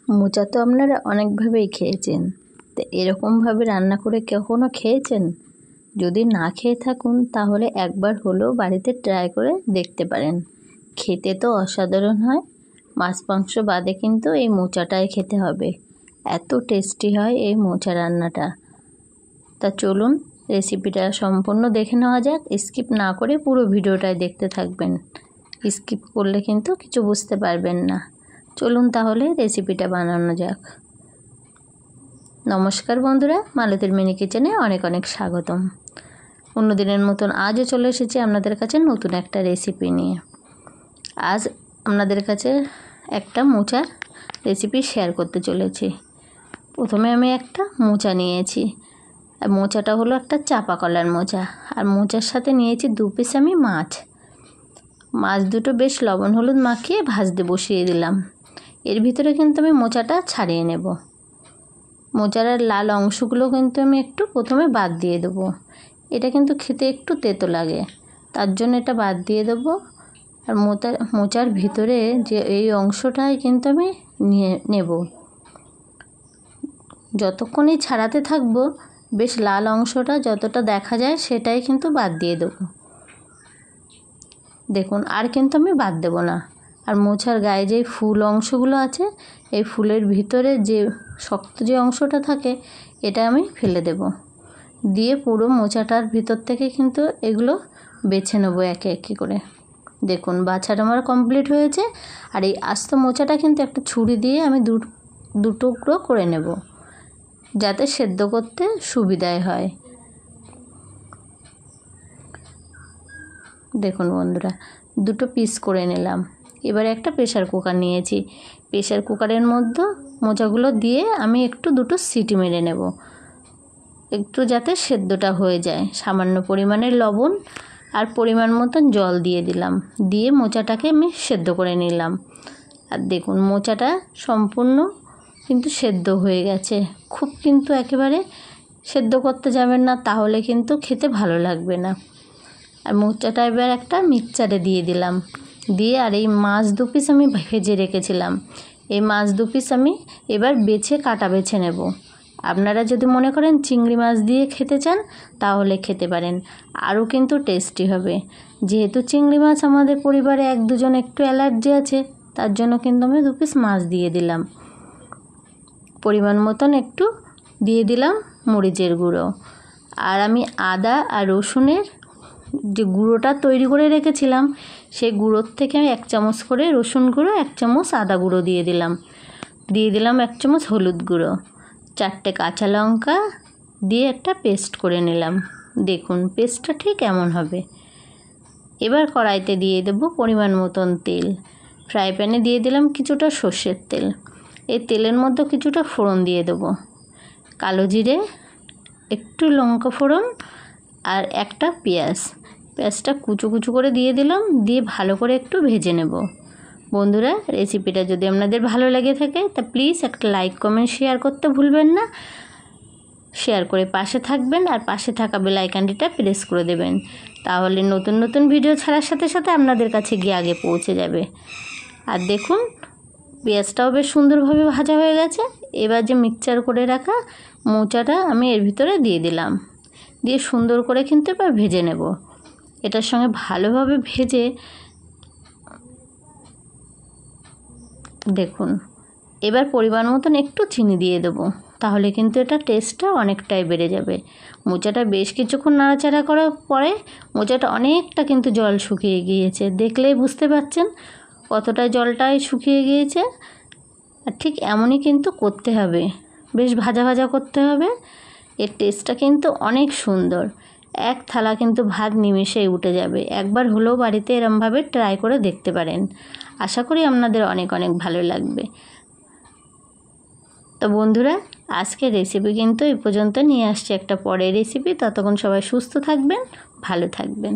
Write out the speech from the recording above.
মোচা তো আপনারা অনেকভাবেই খেয়েছেন, তো এরকমভাবে রান্না করে কখনো খেয়েছেন? যদি না খেয়ে থাকুন তাহলে একবার হলেও বাড়িতে ট্রাই করে দেখতে পারেন। খেতে তো অসাধারণ হয়। মাছ মাংস বাদে কিন্তু এই মোচাটাই খেতে হবে, এত টেস্টি হয় এই মোচা রান্নাটা। তা চলুন রেসিপিটা সম্পূর্ণ দেখে নেওয়া যাক। স্কিপ না করে পুরো ভিডিওটাই দেখতে থাকবেন, স্কিপ করলে কিন্তু কিছু বুঝতে পারবেন না। চলুন তাহলে রেসিপিটা বানানো যাক। নমস্কার বন্ধুরা, মালতীর মিনি কিচেনে অনেক অনেক স্বাগতম। অন্যদিনের মতন আজও চলে এসেছি আপনাদের কাছে নতুন একটা রেসিপি নিয়ে। আজ আপনাদের কাছে একটা মোচার রেসিপি শেয়ার করতে চলেছি। প্রথমে আমি একটা মোচা নিয়েছি, আর মোচাটা হলো একটা চাপা কলার মোচা। আর মোচার সাথে নিয়েছি 2 পিস আমি মাছ দুটো বেশ লবণ হলুদ মাখিয়ে ভাজতে বসিয়ে দিলাম। এর ভিতরে কিন্তু আমি মোচাটা ছাড়িয়ে নেব। মোচার লাল অংশগুলো কিন্তু আমি একটু প্রথমে বাদ দিয়ে দেবো। এটা কিন্তু খেতে একটু তেতো লাগে, তার জন্য এটা বাদ দিয়ে দেবো। আর মোচার ভিতরে যে এই অংশটাই কিন্তু আমি নিয়ে নেব। যতক্ষণই ছাড়াতে থাকবো বেশ লাল অংশটা যতটা দেখা যায় সেটাই কিন্তু বাদ দিয়ে দেবো। দেখুন, আর কিন্তু আমি বাদ দেব না। আর মোচার গায়ে যে ফুল অংশগুলো আছে, এই ফুলের ভিতরে যে শক্ত যে অংশটা থাকে এটা আমি ফেলে দেব। দিয়ে পুরো মোচাটার ভিতর থেকে কিন্তু এগুলো বেছে নেবো একে একে করে। দেখুন বাছাটা আমার কমপ্লিট হয়েছে। আর এই আস্ত মোচাটা কিন্তু একটা ছুরি দিয়ে আমি দু টুকরো করে নেব, যাতে সেদ্ধ করতে সুবিধায় হয়। দেখুন বন্ধুরা, 2 পিস করে নিলাম। এবারে একটা প্রেসার কুকার নিয়েছি। প্রেসার কুকারের মধ্যে মোচাগুলো দিয়ে আমি একটু 2 সিটি মেরে নেব, একটু যাতে সেদ্ধটা হয়ে যায়। সামান্য পরিমাণের লবণ আর পরিমাণ মতন জল দিয়ে দিলাম, দিয়ে মোচাটাকে আমি সেদ্ধ করে নিলাম। আর দেখুন মোচাটা সম্পূর্ণ কিন্তু সেদ্ধ হয়ে গেছে। খুব কিন্তু একেবারে সেদ্ধ করতে যাবেন না, তাহলে কিন্তু খেতে ভালো লাগবে না। আর মোচাটা এবার একটা মিক্সচারে দিয়ে দিলাম, দিয়ে আর এই মাছ 2 পিস আমি ভেজে রেখেছিলাম, এই মাছ 2 পিস আমি এবার কাটা বেছে নেব। আপনারা যদি মনে করেন চিংড়ি মাছ দিয়ে খেতে চান তাহলে খেতে পারেন, আরও কিন্তু টেস্টি হবে। যেহেতু চিংড়ি মাছ আমাদের পরিবারে 1-2 জন একটু অ্যালার্জি আছে, তার জন্য কিন্তু আমি 2 পিস মাছ দিয়ে দিলাম। পরিমাণ মতন একটু দিয়ে দিলাম মরিচের গুঁড়ো। আর আমি আদা আর রসুনের যে গুঁড়োটা তৈরি করে রেখেছিলাম, সেই গুঁড়োর থেকে আমি 1 চামচ করে রসুন গুঁড়ো, 1 চামচ আদা গুঁড়ো দিয়ে দিলাম। 1 চামচ হলুদ গুঁড়ো, 4টে কাঁচা লঙ্কা দিয়ে একটা পেস্ট করে নিলাম। দেখুন পেস্টটা ঠিক এমন হবে। এবার কড়াইতে দিয়ে দেবো পরিমাণ মতন তেল। ফ্রাই প্যানে দিয়ে দিলাম কিছুটা সর্ষের তেল। এই তেলের মধ্যে কিছুটা ফোড়ন দিয়ে দেবো, কালো জিরে, একটু লঙ্কা ফোড়ন আর একটা পেঁয়াজটা কুচো কুচো করে দিয়ে দিলাম। দিয়ে ভালো করে একটু ভেজে নেব। বন্ধুরা, রেসিপিটা যদি আপনাদের ভালো লেগে থাকে তা প্লিজ একটা লাইক কমেন্ট শেয়ার করতে ভুলবেন না। শেয়ার করে পাশে থাকবেন, আর পাশে থাকা বেল আইকনটিটা প্রেস করে দেবেন, তাহলে নতুন নতুন ভিডিও ছাড়ার সাথে সাথে আপনাদের কাছে গিয়ে আগে পৌঁছে যাবে। আর দেখুন পেঁয়াজটাও বেশ সুন্দরভাবে ভাজা হয়ে গেছে। এবার যে মিক্সচার করে রাখা মোচাটা আমি এর ভিতরে দিয়ে দিলাম, দিয়ে সুন্দর করে কিন্তু এবার ভেজে নেব। এটার সঙ্গে ভালোভাবে ভেজে দেখুন এবার পরিমাণ মতন একটু চিনি দিয়ে দেবো, তাহলে কিন্তু এটা টেস্টটা অনেকটাই বেড়ে যাবে। মোচাটা বেশ কিছুক্ষণ নাড়াচাড়া করার পরে মোচাটা অনেকটা কিন্তু জল শুকিয়ে গিয়েছে, দেখলেই বুঝতে পারছেন কতটা জলটাই শুকিয়ে গিয়েছে। আর ঠিক এমনই কিন্তু করতে হবে, বেশ ভাজা ভাজা করতে হবে। এর টেস্টটা কিন্তু অনেক সুন্দর, 1 থালা কিন্তু ভাত নিমেষেই উঠে যাবে। একবার হলেও বাড়িতে এরমভাবে ট্রাই করে দেখতে পারেন, আশা করি আপনাদের অনেক অনেক ভালো লাগবে। তো বন্ধুরা, আজকের রেসিপি কিন্তু এই পর্যন্ত নিয়ে আসছি একটা পরের রেসিপি। ততক্ষণ সবাই সুস্থ থাকবেন, ভালো থাকবেন।